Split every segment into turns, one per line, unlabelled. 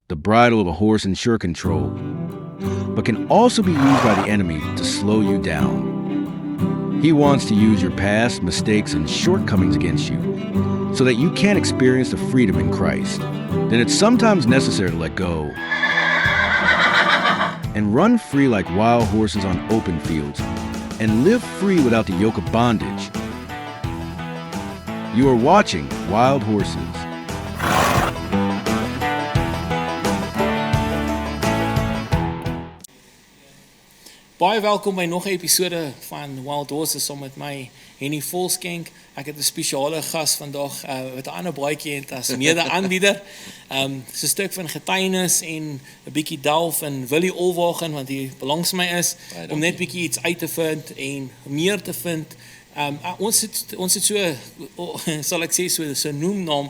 the bridle of a horse in sure control, but can also be used by the enemy to slow you down. He wants to use your past, mistakes, and shortcomings against you so that you can't experience the freedom in Christ. Then it's sometimes necessary to let go and run free like wild horses on open fields and live free without the yoke of bondage. You are watching Wild Horses.
Baie welkom by nog 'n episode van Wild Horses saam met my Henny Volskenk. Ek het 'n spesiale gas vandag wat 'n ander baadjie het as mede-aanbieder. Dis 'n stuk van getuienis en 'n bietjie delf in Willie Olwagen want hy belangs my is om net bietjie iets uit te vind en meer te vind. Ons het so, sal ek sê, so noemnaam,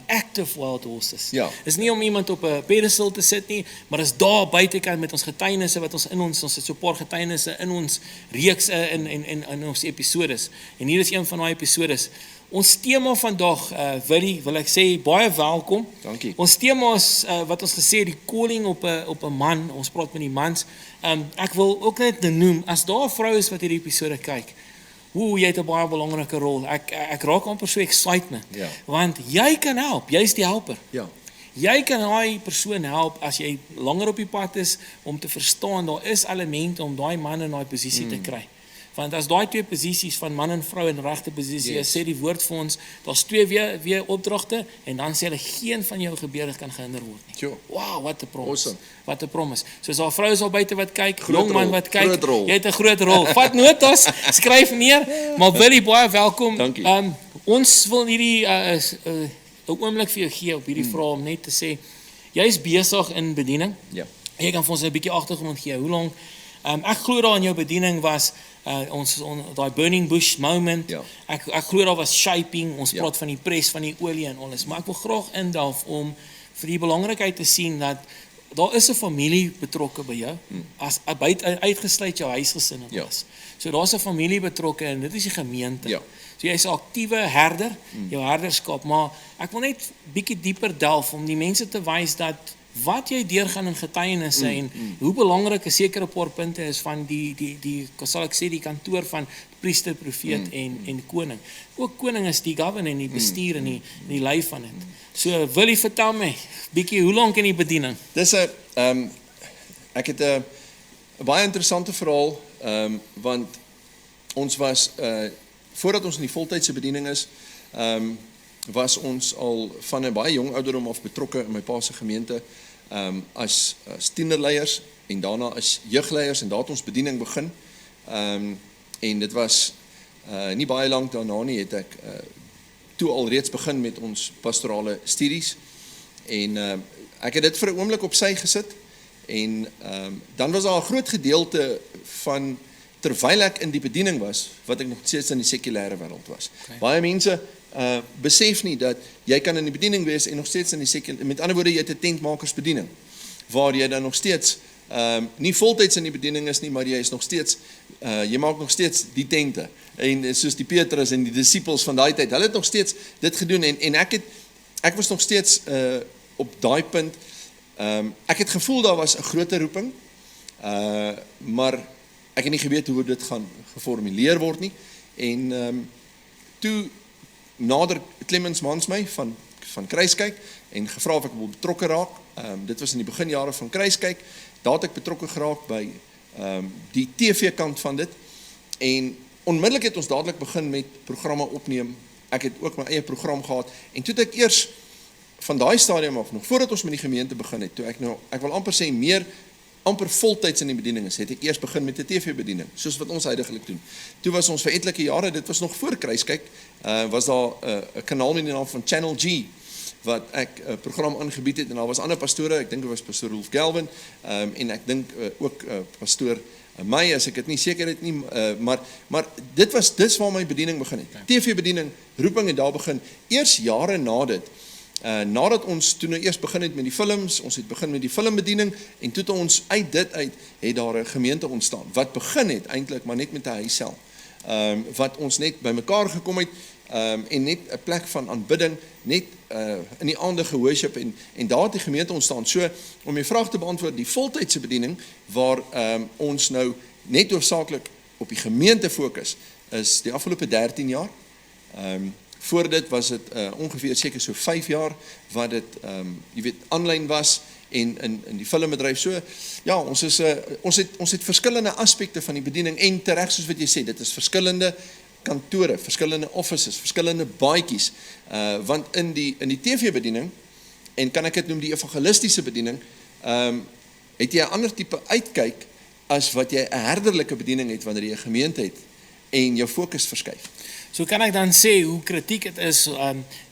active wild horses.
Ja.
Is nie om iemand op 'n pedestal te sit nie, maar is daar buitekant met ons getuienisse wat ons het so 'n paar getuienisse in ons reeks in ons episodes. En hier is een van daai episodes. Ons tema vandag, Willie, wil ek sê baie welkom.
Dankie.
Ons tema is wat ons gesê die calling op 'n man. Ons praat met die mans. Ek wil ook net noem, as daar 'n vrou is wat hierdie episode kyk, jy het 'n baie belangrike rol. Ek raak amper so excitement.
Ja.
Want jy kan help, jy's die helper.
Ja.
Jy kan daai persoon help as jy langer op die pad is om te verstaan daar is elemente om daai man in daai posisie te kry. Want as daai twee posisies van man en vrou in regte posisie is, sê die woord vir ons, daar's twee weer opdragte en dan sê hulle geen van jou gebeure kan gehinder word nie.
Sure.
Wow, wat 'n promise.
Awesome.
Wat 'n promise. Soos daar vrou is al buite wat kyk,
Groot
jong man
rol,
wat kyk,
groot rol.
jy het 'n groot rol. Vat notas, skryf neer, maar Willie, baie welkom.
Dankie.
Ons wil hierdie 'n oomblik vir jou gee op hierdie vraag om net te sê, jy's besig in bediening.
Ja.
Jy kan vir ons 'n bietjie agtergrond gee. Hoe lank ek glo daar in jou bediening was daai burning bush moment.
Ja.
Ek glo daar was shaping. Ons
Ja.
praat van die pres van die olie en alles, maar ek wil graag indalf om vir die belangrikheid te sien dat daar is 'n familie betrokke by jou, as uitgesluit jou huisgesin en
Ja.
alles. So daar's 'n familie betrokke en dit is die gemeente.
Ja.
So jy's 'n aktiewe herder, jou herderskap, maar ek wil net bietjie dieper delf om die mense te wys dat wat jy deurgaan in getuienisse en hoe belangrik 'n sekere paar punte is van die sal ek sê die kantoor van priester, profeet en koning. Ook koning is die governor en die bestuur en die lei van dit. So wil jy vertel my bietjie hoe lank in die bediening?
Dis 'n ek het 'n baie interessante verhaal want ons was voordat ons in die voltydse bediening is, was ons al van 'n baie jong ouderdom af betrokke in my pa se gemeente as tienerleiers en daarna as jeugleiers en daar het ons bediening begin. En dit was nie baie lank daarna nie het ek toe al reeds begin met ons pastorale studies en ek het dit vir 'n oomblik op sy gesit en dan was daar 'n groot gedeelte van terwyl ek in die bediening was wat ek nog steeds in die sekulêre wêreld was.
Okay.
Baie mense besef nie dat jy kan in die bediening wees en nog steeds in die sekulêre, met ander woorde jy het 'n tentmakersbediening waar jy dan nog steeds nie voltyds in die bediening is nie, maar jy is nog steeds jy maak nog steeds die tente en soos die Petrus en die disippels van daai tyd, hulle het nog steeds dit gedoen en ek was nog steeds op daai punt. Ek het gevoel daar was 'n groter roeping, maar ek het nie geweet hoe dit gaan geformuleer word nie en toe nader Clemens Mans my van Kruiskyk en gevra of ek wil betrokke raak. Dit was in die beginjare van Kruiskyk. Daar het ek betrokke geraak by die TV kant van dit en onmiddellik het ons dadelik begin met programme opneem. Ek het ook my eie program gehad en toe het ek eers van daai stadium af, nog voordat ons met die gemeente begin het, toe ek wil amper sê amper voltyds in die bediening is, het ek eers begin met 'n TV-bediening, soos wat ons huidigelik doen. Toe was ons vir etlike jare, dit was nog voor Kruiskyk, was daar 'n kanaal met die naam van Channel G, wat ek 'n program aangebied het, en daar was ander pastore, ek dink dit was pastoor Rolf Galvin, en ek dink ook pastoor my, as ek dit nie seker het nie, maar dis waar my bediening begin het. TV-bediening, roeping het daar begin, eers jare na dit, nadat ons toe nou eers begin het met die films, ons het begin met die filmbediening en toe ons uit dit uit het daar 'n gemeente ontstaan wat begin het eintlik maar net met 'n huissel. Wat ons net bymekaar gekom het en net 'n plek van aanbidding, net in die aande geworship en daar het die gemeente ontstaan. So, om die vraag te beantwoord, die voltydse bediening, waar ons nou net hoofsaaklik op die gemeente fokus, is die afgelope 13 jaar. Voor dit was dit ongeveer seker so 5 jaar, wat dit, jy weet, aanlyn was, en in die filmbedryf. So, ja, ons het verskillende aspekte van die bediening, en terecht soos wat jy sê, dit is verskillende kantore, verskillende offices, verskillende baadjies, want in die TV-bediening, en kan ek dit noem die evangelistiese bediening, het jy 'n ander tipe uitkyk, as wat jy 'n herderlike bediening het, wanneer jy 'n gemeente het, en jou fokus verskuif.
So kan ek dan sê, hoe kritiek het is,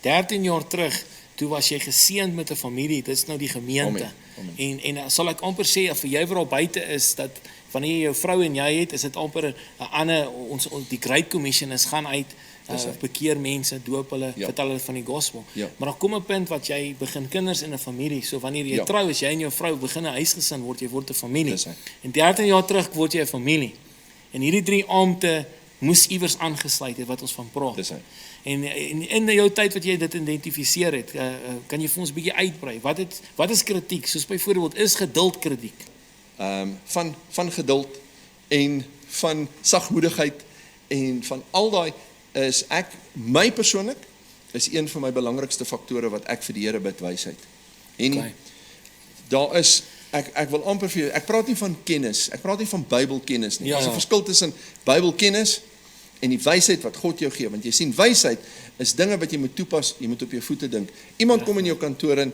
13 jaar terug, toe was jy geseënd met 'n familie, dit is nou die gemeente.
Amen.
En sal ek amper sê, vir jy wat al buite is, dat wanneer jy jou vrou en jy het, is dit amper 'n ander, die Great Commission is, gaan uit, bekeer mense, doop hulle, vertel hulle van die gospel.
Ja.
Maar dan kom 'n punt wat jy begin kinders in 'n familie, so wanneer jy trou, as jy en jou vrou begin 'n huisgesin word, jy word 'n familie. En 13 jaar terug word jy 'n familie. En hierdie 3 ampte moes iewers aangesluit het, wat ons van praat. En in jou tyd wat jy dit identifiseer het, kan jy vir ons 'n bietjie uitbrei. Wat is kritiek? Soos byvoorbeeld, is geduld kritiek?
Van geduld en van sagmoedigheid en van al daai is my persoonlik, is een van my belangrikste faktore wat ek vir die Here bid, wysheid. En daar is, ek wil amper vir jou, ek praat nie van kennis, ek praat nie van Bybelkennis nie. Daar's 'n verskil tussen Bybelkennis en die wysheid wat God jou gee, want jy sien, wysheid is dinge wat jy moet toepas, jy moet op jou voete dink. Iemand kom in jou kantoor in,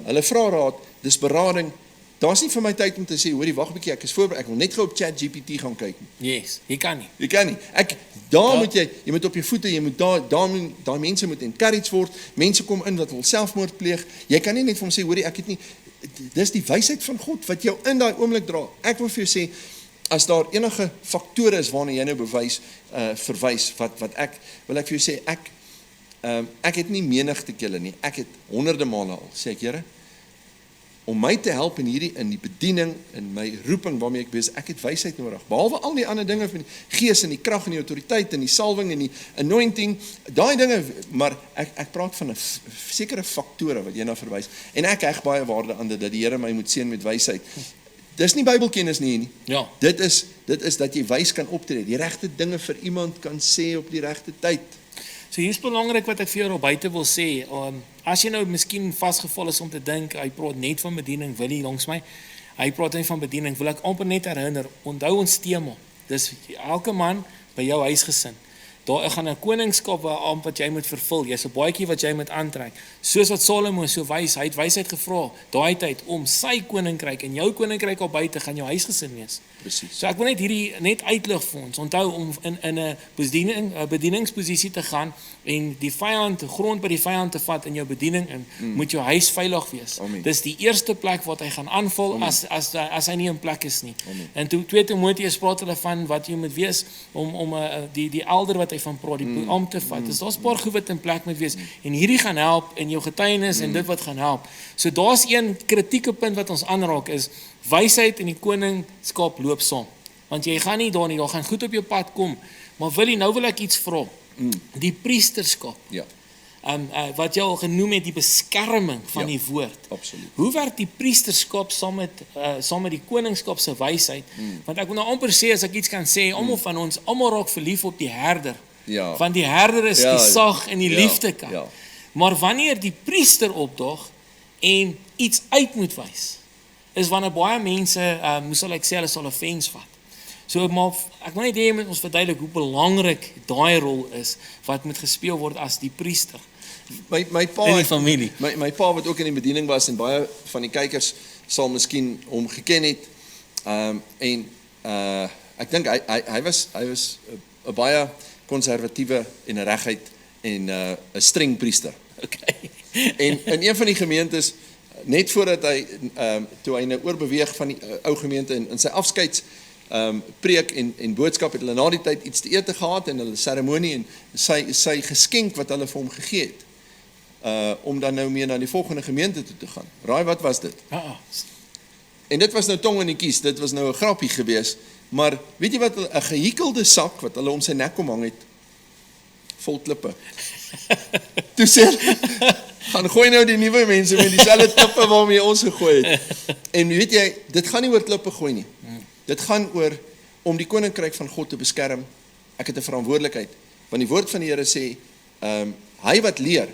hulle vra raad, dis berading, daar's nie vir my tyd om te sê, hoorie, wag 'n bietjie, ek is voorberei, ek wil net gou op ChatGPT gaan kyk.
Yes, jy kan nie.
Jy kan nie. Daar moet jy moet op jou voete, jy moet daai mense moet encourage word, mense kom in wat wil selfmoord pleeg, jy kan nie net vir hom sê, hoorie, ek het nie, dis die wysheid van God, wat jou in daai oomblik dra. Ek wil vir jou sê, as daar enige faktore is waarna jy nou verwys, wat ek vir jou sê, ek het nie menigte kele nie, ek het honderde male al, sê ek, Here, om my te help in die bediening, in my roeping waarmee ek wees, ek het wysheid nodig, behalwe al die ander dinge van die gees en die krag en die autoriteit en die salwing en die anointing, daai dinge, maar ek praat van 'n sekere faktore wat jy na verwys, en ek heg baie waarde aan dit, dat die Here my moet seën met wysheid. Dis nie Bybelkennis nie.
Ja.
Dit is dat jy wys kan optree, die regte dinge vir iemand kan sê op die regte tyd.
So hier is belangrik wat ek vir jou al buite wil sê, as jy nou miskien vasgeval is om te dink, hy praat net van bediening, wil hy langs my, hy praat net van bediening, wil ek amper net herinner, onthou ons tema, dis elke man by jou huisgesin, daar gaan 'n koningskap wat jy moet vervul, jy's 'n baadjie wat jy moet aantrek, soos wat Salomo so wys, hy het wysheid gevra, daai tyd, om sy koninkryk, en jou koninkryk al buite, gaan jou huisgesin wees.
Presies.
So ek wil net hierdie net uitlig vir ons, onthou om in 'n bedieningsposisie te gaan, en die grond by die vyand te vat in jou bediening, en moet jou huis veilig wees.
Amen.
Dis die eerste plek wat hy gaan aanval, as hy nie in plek is nie.
Amen.
En toe 2 Timoteus praat hulle van wat jy moet wees, om die elder wat hy van praat, die am te vat. Dus daar's 'n paar goed wat in plek moet wees, en hierdie gaan help in jou getuienis, en dit wat gaan help. So daar's een kritieke punt wat ons aanraak, is wysheid en die koningskap loop saam. Want jy gaan nie daar gaan goed op jou pad kom, maar nou wil ek iets vra. Die priesterskap.
Ja.
Wat jy al genoem het, die beskerming van die woord.
Absoluut.
Hoe werk die priesterskap saam met die koningskap se wysheid? Want ek wil nou amper sê, as ek iets kan sê, almal van ons, almal raak verlief op die herder.
Ja.
Want die herder is die sag en die liefde kan.
Ja.
Maar wanneer die priester opdaag en iets uit moet wys, is wanneer baie mense, sal ek sê, hulle sal 'n offense vat. So, maar ek wil net hê met ons verduidelik hoe belangrik daai rol is wat moet gespeel word as die priester
My pa
in die familie.
My pa wat ook in die bediening was, en baie van die kykers sal miskien hom geken het. Ek dink hy was 'n baie konservatiewe en 'n reguit en 'n streng priester.
Okay.
En in een van die gemeentes, net voordat hy toe hy nou oorbeweeg van die ou gemeente in sy afskeids preek en boodskap, het hulle na die tyd iets te ete gehad en hulle seremonie en sy geskenk wat hulle vir hom gegee het, om dan nou mee na die volgende gemeente toe te gaan. Raai, wat was dit? En dit was nou tong in die kies, dit was nou 'n grappie gewees, maar weet jy wat, 'n gehikelde sak wat hulle om sy nek kom hang het, vol klippe. Toe sê hulle, gaan gooi nou die nuwe mense met dieselfde klippe waarmee ons gegooi het. En weet jy, dit gaan nie oor klippe gooi nie. Dit gaan oor om die koninkryk van God te beskerm. Ek het 'n verantwoordelikheid. Want die woord van die Here sê, hy wat leer,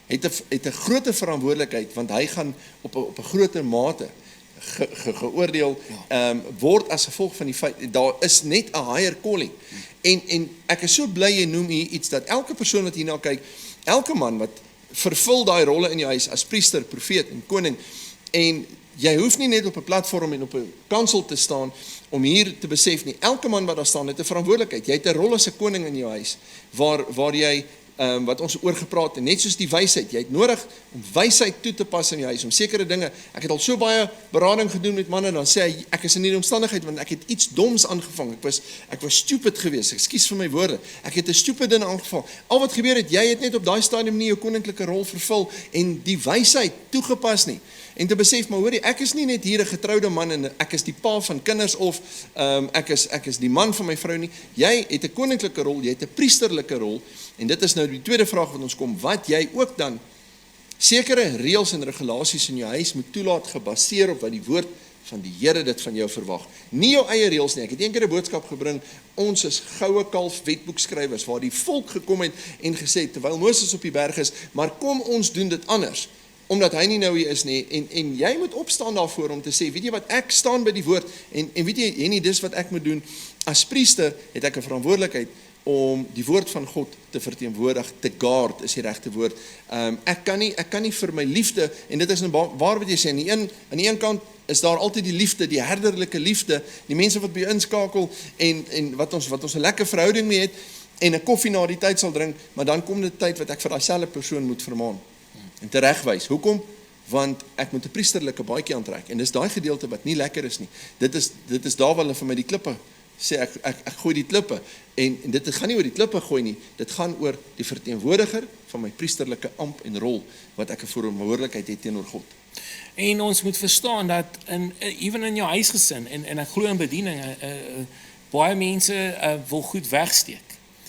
het 'n groter verantwoordelikheid, want hy gaan op 'n groter mate geoordeel word as gevolg van die feit, daar is net 'n higher calling. En ek is so bly jy noem hier iets, dat elke persoon wat hierna kyk, elke man wat vervul daai rolle in jou huis, as priester, profeet en koning, en jy hoef nie net op 'n platform en op 'n kansel te staan, om hier te besef nie, elke man wat daar staan, het 'n verantwoordelikheid, jy het 'n rol as 'n koning in jou huis, waar jy, wat ons oor gepraat het, net soos die wysheid, jy het nodig om wysheid toe te pas in jou huis, om sekere dinge, ek het al so baie berading gedoen met manne, dan sê hy, ek is in die omstandigheid, want ek het iets doms aangevang, ek was stupid geweest, ekskuus vir my woorde, ek het 'n stupid ding aangevang, al wat gebeur het, jy het net op daai stadium nie jou koninklike rol vervul, en die wysheid toegepas nie, en te besef, maar hoorie, ek is nie net hier 'n getroude man, en ek is die pa van kinders, of ek is die man van my vrou nie, jy het 'n koninklike rol, jy het 'n priesterlike rol, en dit is nou die tweede vraag wat ons kom, wat jy ook dan sekere reëls en regulasies in jou huis moet toelaat, gebaseer op wat die woord van die Here dit van jou verwag. Nie jou eie reëls nie. Ek het een keer 'n boodskap gebring, ons is goue kalf wetboekskrywers, waar die volk gekom het en gesê, terwyl Moses op die berg is, maar kom ons doen dit anders, omdat hy nie nou hier is nie, en jy moet opstaan daarvoor om te sê, weet jy wat, ek staan by die woord, en weet jy, Henny, dis wat ek moet doen, as priester het ek 'n verantwoordelikheid, om die woord van God te verteenwoordig, te guard is die regte woord. Ek kan nie vir my liefde, en dit is nou waar wat jy sê, aan die een kant is daar altyd die liefde, die herderlike liefde, die mense wat by jou inskakel, en wat ons 'n lekker verhouding mee het, en 'n koffie na die tyd sal drink, maar dan kom dit tyd wat ek vir daai selfde persoon moet vermaan, en teregwys. Hoekom? Want ek moet 'n priesterlike baadjie aantrek, en dis daai gedeelte wat nie lekker is nie. Dit is daar waar hulle vir my die klippe sê, ek gooi die klippe, en dit gaan nie oor die klippe gooi nie, dit gaan oor die verteenwoordiger van my priesterlike amp en rol, wat ek 'n verantwoordelikheid het teenoor God.
En ons moet verstaan dat even in jou huisgesin, en ek glo in bediening, baie mense wil goed wegsteek.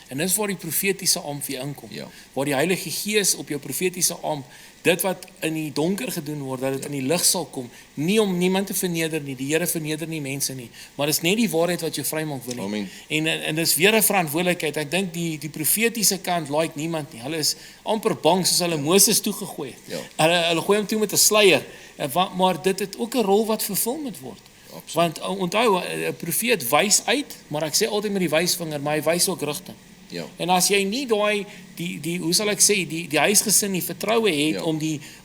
En dis waar die profetiese amp weer inkom.
Ja.
Waar die Heilige Gees op jou profetiese amp, dit wat in die donker gedoen word, dat dit in die lig sal kom, nie om niemand te verneder nie, die Here verneder nie mense nie, maar dis net die waarheid wat jou vrymaak, wil
Amen.
En dis weer 'n verantwoordelikheid. Ek dink die profetiese kant like niemand nie. Hulle is amper bang, soos hulle Moses toegegooi het.
Ja.
Hulle gooi hom toe met 'n sluier, maar dit het ook 'n rol wat vervul moet word.
Absoluut.
Want onthou, 'n profeet wys uit, maar ek sê altyd met die wysvinger, maar hy wys ook rigting.
Ja.
En as jy nie daai hoe sal ek sê, die huisgesin die vertroue het,
Ja.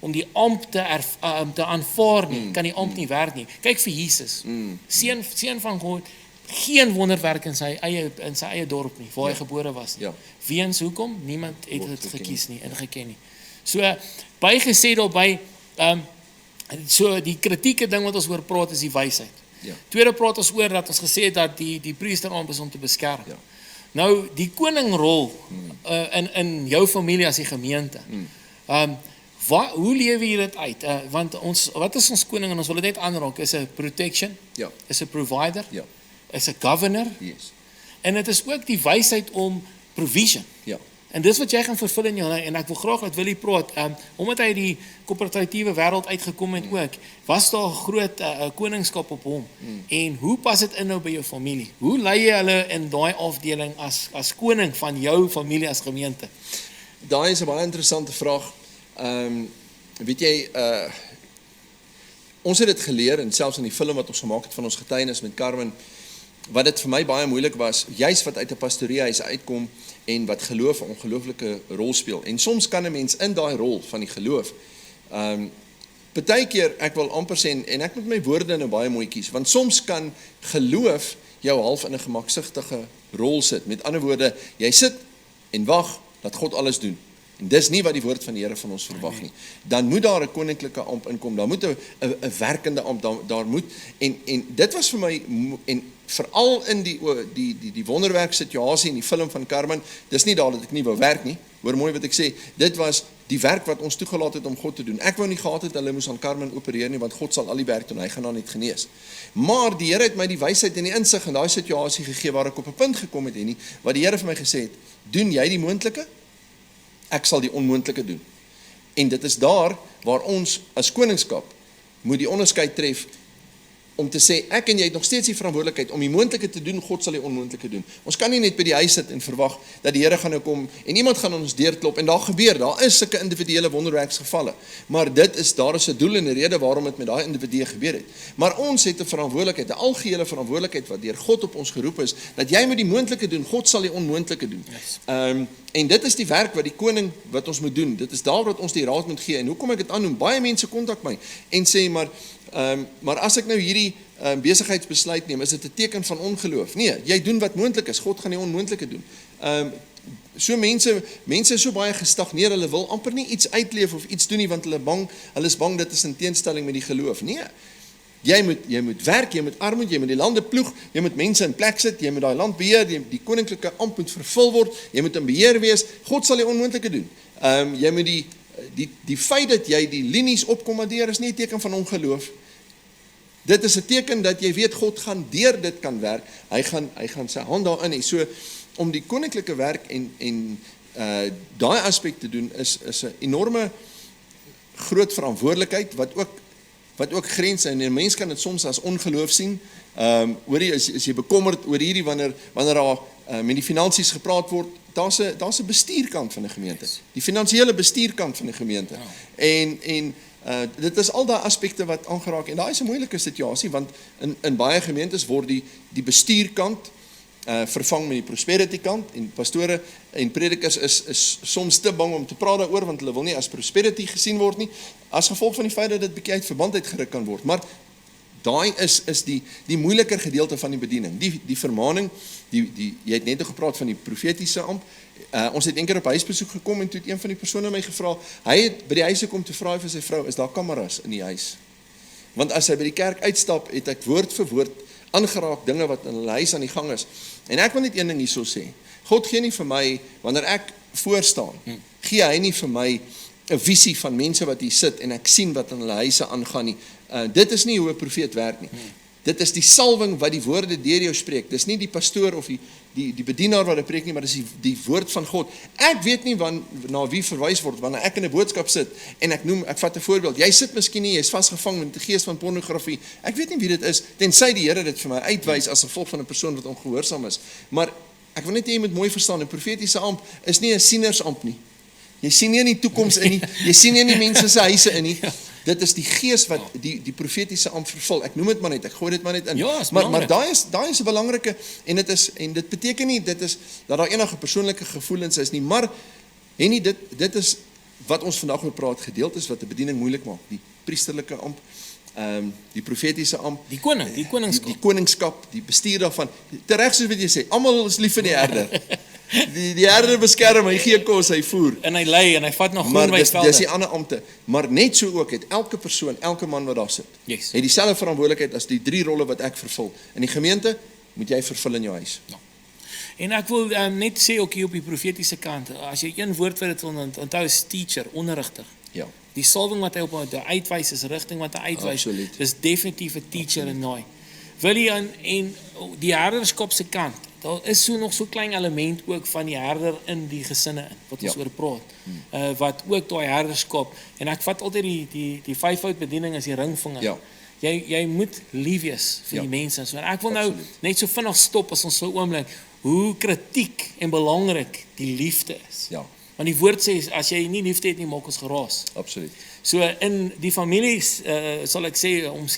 om die amp te aanvaar nie, kan die amp nie werk nie. Kyk vir Jesus. Seun van God, geen wonderwerk in sy eie dorp nie, waar hy gebore was nie.
Ja.
Weens hoekom? Niemand het
Word
dit
geken.
gekies nie en geken nie. So bygesê daarby, so die kritieke ding wat ons oor praat is die wysheid.
Ja.
Tweede praat ons oor dat ons gesê het dat die priesteramp is om te beskerm.
Ja.
Nou, die koningrol in jou familie as die gemeente, hoe lewe jy dit uit? Want wat is ons koning, en ons wil dit net aanraak, is 'n protection,
Ja.
is 'n provider,
Ja.
is 'n governor,
Yes.
en dit is ook die wysheid om provision.
Ja.
En dis wat jy gaan vervul in jou lewe, en ek wil graag dat Willie praat, omdat hy die korporatiewe wêreld uitgekom het ook, was daar 'n groot koningskap op hom. En hoe pas dit in nou by jou familie? Hoe lei jy hulle in daai afdeling as koning van jou familie as gemeente?
Daai is 'n baie interessante vraag. Weet jy, ons het dit geleer, en selfs in die film wat ons gemaak het van ons getuienis met Carmen, wat dit vir my baie moeilik was, juis wat uit 'n pastoriehuis uitkom, en wat geloof 'n ongelooflike rol speel. En soms kan 'n mens in daai rol van die geloof, partykeer, ek wil amper sê, en ek moet my woorde nou baie mooi kies, want soms kan geloof jou half in 'n gemaksigtige rol sit. Met ander woorde, jy sit en wag dat God alles doen. En dis nie wat die woord van die Here van ons verwag nie. Dan moet daar 'n koninklike amp inkom, daar moet 'n werkende amp, daar moet, en dit was vir my, en veral in die wonderwerk situasie in die film van Carmen, dis nie daar dat ek nie wou werk nie, hoor mooi wat ek sê, dit was die werk wat ons toegelaat het om God te doen. Ek wou nie gehad het, hulle moes aan Carmen opereer nie, want God sal al die werk doen, hy gaan dan net genees. Maar die Here het my die wysheid en die insig in daai situasie gegee, waar ek op 'n punt gekom het, en wat die Here vir my gesê het, doen jy die moontlike? Ek sal die onmoontlike doen. En dit is daar waar ons as koningskap moet die onderskeid tref om te sê, ek en jy het nog steeds die verantwoordelikheid om die moontlike te doen, God sal die onmoontlike doen. Ons kan nie net by die huis sit en verwag dat die Here gaan nou kom en iemand gaan ons deurklop en daar is sulke individuele wonderwerksgevalle. Maar daar is 'n doel en 'n rede waarom dit met daai individue gebeur het. Maar ons het 'n verantwoordelikheid, 'n algehele verantwoordelikheid wat deur God op ons geroep is, dat jy moet die moontlike doen, God sal die onmoontlike doen.
Yes.
En dit is die werk wat die koning wat ons moet doen. Dit is daar wat ons die raad moet gee. En hoekom ek dit aannoem? Baie mense kontak my en sê maar as ek nou hierdie besigheidsbesluit neem, is dit 'n teken van ongeloof? Nee, jy doen wat moontlik is. God gaan die onmoontlike doen. So mense is so baie gestagneer, hulle wil amper nie iets uitleef of iets doen nie, want hulle is bang dit is in teenstelling met die geloof. Nee. Jy moet werk, jy moet armoed, jy moet die lande ploeg, jy moet mense in plek sit, jy moet daai land beheer, die koninklike ampt moet vervul word, jy moet in beheer wees. God sal die onmoontlike doen. Jy moet die feit dat jy die linies opkommandeer is nie 'n teken van ongeloof. Dit is 'n teken dat jy weet God gaan deur dit kan werk. Hy gaan sy hand daarin hê. So om die koninklike werk en daai aspek te doen is 'n enorme groot verantwoordelikheid wat ook grense en 'n mens kan dit soms as ongeloof sien. Is jy bekommerd oor hierdie wanneer daar met die finansies gepraat word, daar's 'n bestuurkant van 'n gemeente. Die finansiële bestuurkant van 'n gemeente. En dit is al daai aspekte wat aangeraak en daai is 'n moeilike situasie want in baie gemeentes word die bestuurkant vervang met die prosperity kant en pastore en predikers is soms te bang om te praat daaroor want hulle wil nie as prosperity gesien word nie as gevolg van die feit dat dit bietjie uit verband uitgeruk kan word. Maar daai is die moeiliker gedeelte van die bediening. Die vermaning, jy het net gepraat van die profetiese amp. Ons het eendag op huisbesoek gekom en toe het een van die persone my gevra, hy het by die huis gekom te vra vir sy vrou, is daar kameras in die huis? Want as hy by die kerk uitstap, het ek woord vir woord aangeraak dinge wat in hulle huis aan die gang is. En ek wil net een ding hierso sê. God gee nie vir my, wanneer ek voorstaan, gee hy nie vir my 'n visie van mense wat hier sit en ek sien wat in hulle huise aangaan nie. Dit is nie hoe 'n profeet werk nie. Dit is die salwing wat die woorde deur jou spreek. Dis nie die pastoor of die bedienaar wat dit preek nie, maar dis die woord van God. Ek weet nie na wie verwys word wanneer ek in 'n boodskap sit en ek vat 'n voorbeeld. Jy sit miskien nie, jy's vasgevang met die gees van pornografie. Ek weet nie wie dit is tensy die Here dit vir my uitwys as gevolg van 'n persoon wat ongehoorsaam is. Maar ek wil net hê jy moet mooi verstaan, 'n profetiese amp is nie 'n sienersamp nie. Jy sien nie in die toekoms in nie. Jy sien nie in die mense se huise in nie. Dit is die gees wat die profetiese ampt vervul. Ek noem dit maar net, ek gooi dit maar net in.
Ja,
maar daai is 'n belangrike en dit beteken nie dit is dat daar enige persoonlike gevoelens is nie, maar Henny, dit is wat ons vandag moet praat, gedeeltes wat 'n bediening moeilik maak. Die priesterlike ampt, die profetiese ampt,
die koningskap.
Die koningskap, die bestuur daarvan. Tereg soos wat jy sê, almal is lief vir die herder. Die herder beskerm, hy gee kos, hy voer.
En hy lei en hy vat nog
Maar
groen wysvelde.
dis die ander ampte. Maar net so ook het elke persoon, elke man wat daar sit,
Yes.
het dieselfde verantwoordelikheid as die 3 rolle wat ek vervul. In die gemeente moet jy vervul in jou huis.
En ek wil net sê ook hier op die profetiese kant, as jy een woord vir dit wil onthou is teacher, onderrigter.
Ja.
Die salwing wat hy op die uitwys is, rigting wat hy uitwys,
Absoluut.
is definitief 'n teacher in daai. Wil jy en die herderskap se kant, daar is nog so klein element ook van die herder in die gesinne in, wat ons oor praat. Wat ook daai herderskap, en ek vat altyd die 5-fout bediening as die ringvinger.
Ja.
Jy moet lief wees vir die mense. So, en ek wil nou
Absoluut.
net so vinnig stop as ons so oomblik, hoe kritiek en belangrik die liefde is.
Ja,
Want die woord sê, as jy nie liefde het nie, maak ons geraas.
absoluut.
So in die families, sal ek sê,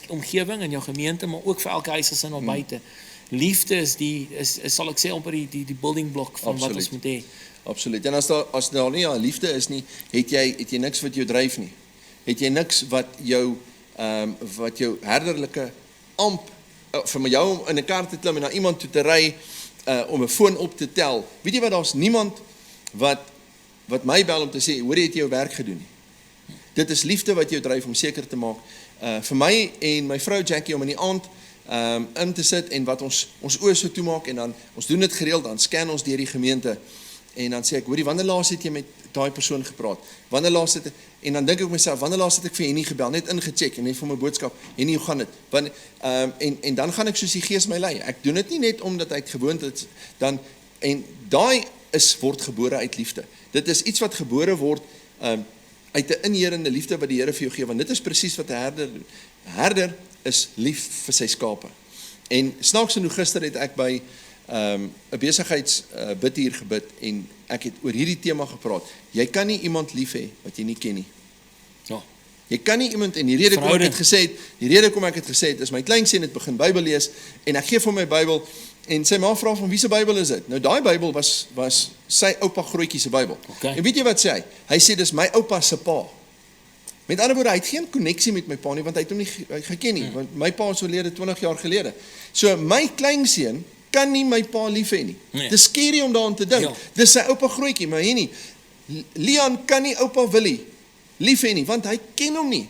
omgewing in jou gemeente, maar ook vir elke huisgesin daar buite. Liefde is sal ek sê, amper die building block van wat ons moet hê.
Absoluut. En as daar nie liefde is nie, het jy niks wat jou dryf nie. Het jy niks wat jou herderlike amp vir jou om in 'n kar te klim en na iemand toe te ry om 'n foon op te tel. Weet jy wat, daar's niemand wat my bel om te sê, hoor jy het jou werk gedoen nie. Dit is liefde wat jou dryf om seker te maak. Vir my en my vrou Jackie om in die aand in te sit en wat ons oë so toemaak en dan ons doen dit gereeld, dan scan ons deur die gemeente En dan sê ek, hoorie, wanneer laas het jy met daai persoon gepraat? Wanneer laas het, en dan dink ek myself, wanneer laas het ek vir Henny gebel, net ingecheck en net vir my boodskap, Henny, hoe gaan dit? En dan gaan ek soos die Gees my lei. Ek doen dit nie net omdat ek gewoond het, en daai word gebore uit liefde. Dit is iets wat gebore word uit 'n inherende liefde wat die Here vir jou gee, want dit is presies wat 'n herder doen. 'n Herder is lief vir sy skape. En snaaks genoeg gister het ek by 'n besigheidsbid hier gebid en ek het oor hierdie tema gepraat. Jy kan nie iemand lief hê wat jy nie ken nie.
Ja.
Jy kan nie iemand, en die rede kom ek het gesê het, is my kleinseun het begin Bybel lees en ek gee vir my Bybel en sy ma vra van wie se Bybel is dit? Nou daai Bybel was sy oupa grootjie se Bybel.
Okay.
En weet jy wat sê hy? Hy sê dis my oupa se pa. Met ander woorde, hy het geen koneksie met my pa nie, want hy het hom nie geken nie, want my pa is oorlede 20 jaar gelede. So my kleinseun kan nie my pa lief hê nie.
Nee.
Dis skerry om daaraan te dink.
Ja.
Dis sy oupa grootjie, maar nie. Leon kan nie oupa Willie lief hê nie, want hy ken hom nie.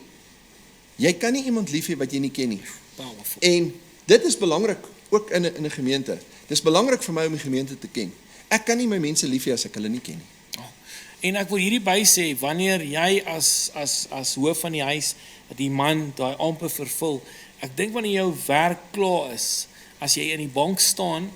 Jy kan nie iemand lief hê wat jy nie ken nie.
Powerful.
En dit is belangrik ook in 'n gemeente. Dis belangrik vir my om die gemeente te ken. Ek kan nie my mense lief hê as ek hulle nie ken nie.
En ek wil hierdie by sê, wanneer jy as hoof van die huis die man daai amper vervul, ek dink wanneer jou werk klaar is, as jy in die bank staan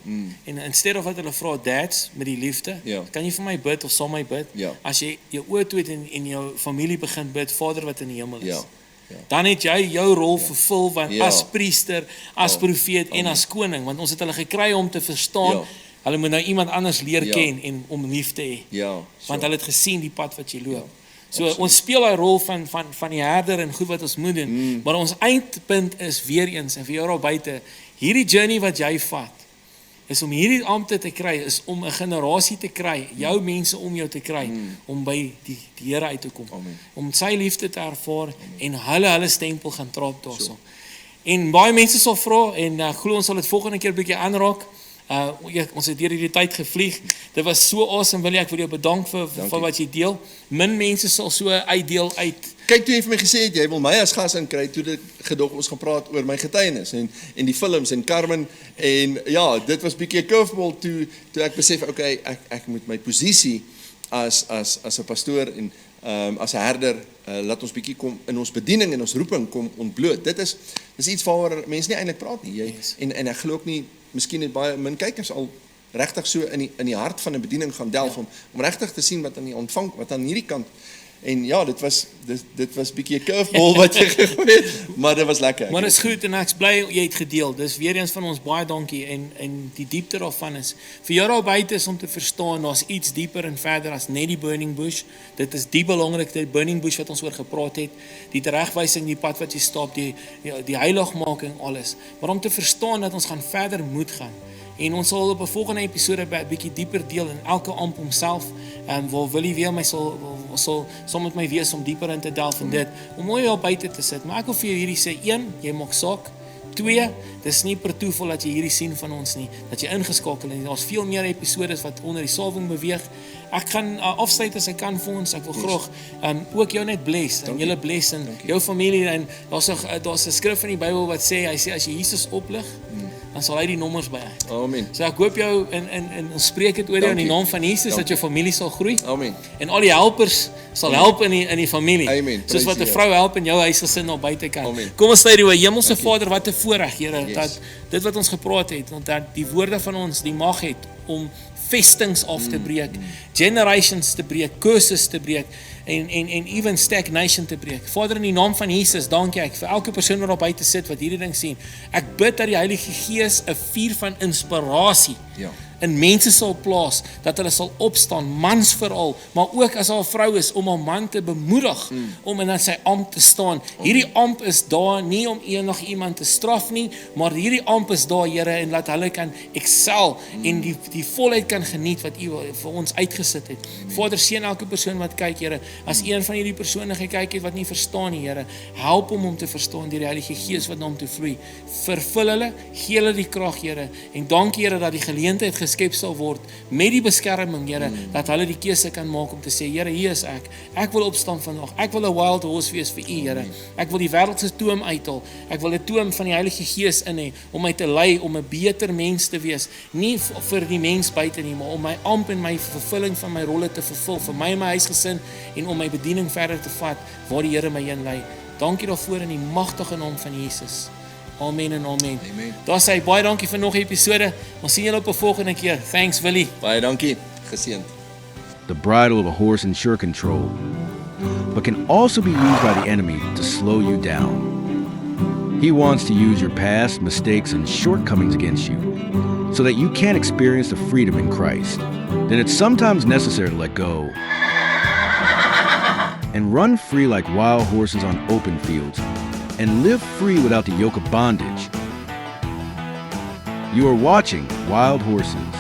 en instead of wat hulle vra dads met die liefde,
Ja.
kan jy vir my bid of saam my bid?
Ja.
As jy jou oë toe het en jou familie begin bid, Vader wat in die hemel is.
Ja. Ja.
Dan het jy jou rol vervul, want
Ja.
as priester, as profeet en as koning, want ons het hulle gekry om te verstaan,
Ja.
hulle moet nou iemand anders leer
Ja.
ken en om lief te hê.
Ja.
Want hulle het gesien die pad wat jy loop. So
absoluut.
ons speel daai rol van die herder en goed wat ons moet doen, maar ons eindpunt is weer eens en vir jou daar buite, hierdie journey wat jy vat, is om hierdie ampte te kry, is om 'n generasie te kry, jou mense om jou te kry, om by die Here uit te kom.
Amen.
Om sy liefde te ervaar en hulle stempel gaan trap daarso. En baie mense sal vra en glo ons sal dit volgende keer 'n bietjie aanraak. Ons het deur hierdie tyd gevlieg. Dit was so awesome, Willie, ek wil jou bedank vir wat jy deel. Min mense sal so uitdeel uit.
Kyk, toe jy vir my gesê het, jy wil my as gas inkry, toe dit gedog ons gaan praat oor my getuienis en die films en Carmen en ja, dit was bietjie 'n curveball toe ek besef, okay, ek moet my posisie as 'n pastoor en as 'n herder, laat ons bietjie kom in ons bediening en ons roeping kom ontbloot. Dis iets waaroor mense nie eintlik praat nie.
Yes.
En ek glo ook nie, miskien het baie min kykers al regtig so in die hart van 'n bediening gaan delf om regtig te sien wat aan die ontvang, wat aan hierdie kant. En ja, dit was bietjie 'n curveball wat jy gegooi het, maar dit was lekker.
Maar dit is goed en ek's bly jy het gedeel. Dis weer eens van ons baie dankie en die diepte daarvan is vir jou daar buite is om te verstaan daar's iets dieper en verder as net die burning bush. Dit is die belangrikste burning bush wat ons oor gepraat het, die teregwysing, die pad wat jy stap, die heiligmaking, alles. Maar om te verstaan dat ons gaan verder moet gaan. En ons sal op 'n volgende episode 'n bietjie dieper deel in elke amp homself waar Willie weer my sal met my wees om dieper in te delf in dit, om mooi daar buite te sit. Maar ek wil vir jou hierdie sê, 1, jy maak saak. 2, dis nie per toeval dat jy hierdie sien van ons nie, dat jy ingeskakel en daar's veel meer episodes wat onder die salwing beweeg. Ek gaan afsluit as ek kan vir ons. Ek wil graag ook jou net bless en julle bless en jou familie en daar's 'n skrif in die Bybel wat sê, hy sê as jy Jesus oplig, dan sal hy die nommers byhou.
Amen.
So ek hoop jou en ons spreek dit oor jou in die naam van Jesus dat jou familie sal groei.
Amen.
En al die helpers sal help in die familie.
Amen.
Soos wat 'n
Prys die
vrou help in jou huisgesin na buite kan.
Amen.
Kom ons sluit die Hemelse Vader, wat 'n voorreg, Here,
Yes.
dat dit wat ons gepraat het, want dat die woorde van ons die mag het om vestings af te breek, generations te breek, curses te breek en even stagnation te breek. Vader, in die naam van Jesus, dankie ek vir elke persoon wat daar buite sit wat hierdie ding sien. Ek bid dat die Heilige Gees 'n vuur van inspirasie in mense sal plaas, dat hulle sal opstaan, mans veral, maar ook as haar vrou is, om haar man te bemoedig, om in sy amp te staan. Hierdie amp is daar nie om enig iemand te straf nie, maar hierdie amp is daar, Here, en laat hulle kan excel en die volheid kan geniet wat U vir ons uitgesit het. Vader, seën elke persoon wat kyk, Here, As een van hierdie persone gekyk het wat nie verstaan nie, Here, help hom om te verstaan deur die Heilige Gees wat na hom toe vloei. Vervul hulle, gee hulle die krag, Here, en dankie, Here, dat die geleentheid geskep sal word met die beskerming, Here, dat hulle die keuse kan maak om te sê, Here, hier is ek. Ek wil opstaan vandag. Ek wil 'n wild horse wees vir U, Here. Ek wil die wêreldse toom uithaal. Ek wil 'n toom van die Heilige Gees in hê om my te lei om 'n beter mens te wees, nie vir die mens buite nie, maar om my amp en my vervulling van my rolle te vervul, vir my en my huisgesin en om my bediening verder te vat waar die Here my heen lei. Dankie daarvoor in die magtige naam van Jesus. Amen en amen.
Amen.
Daar sê baie dankie vir nog 'n episode. Ons sien julle op 'n volgende keer. Thanks Willie.
Baie dankie. Geseënd.
The bridle of a horse ensure control, but can also be used by the enemy to slow you down. He wants to use your past, mistakes, and shortcomings against you so that you can't experience the freedom in Christ. Then it's sometimes necessary to let go and run free like wild horses on open fields and live free without the yoke of bondage. You are watching Wild Horses.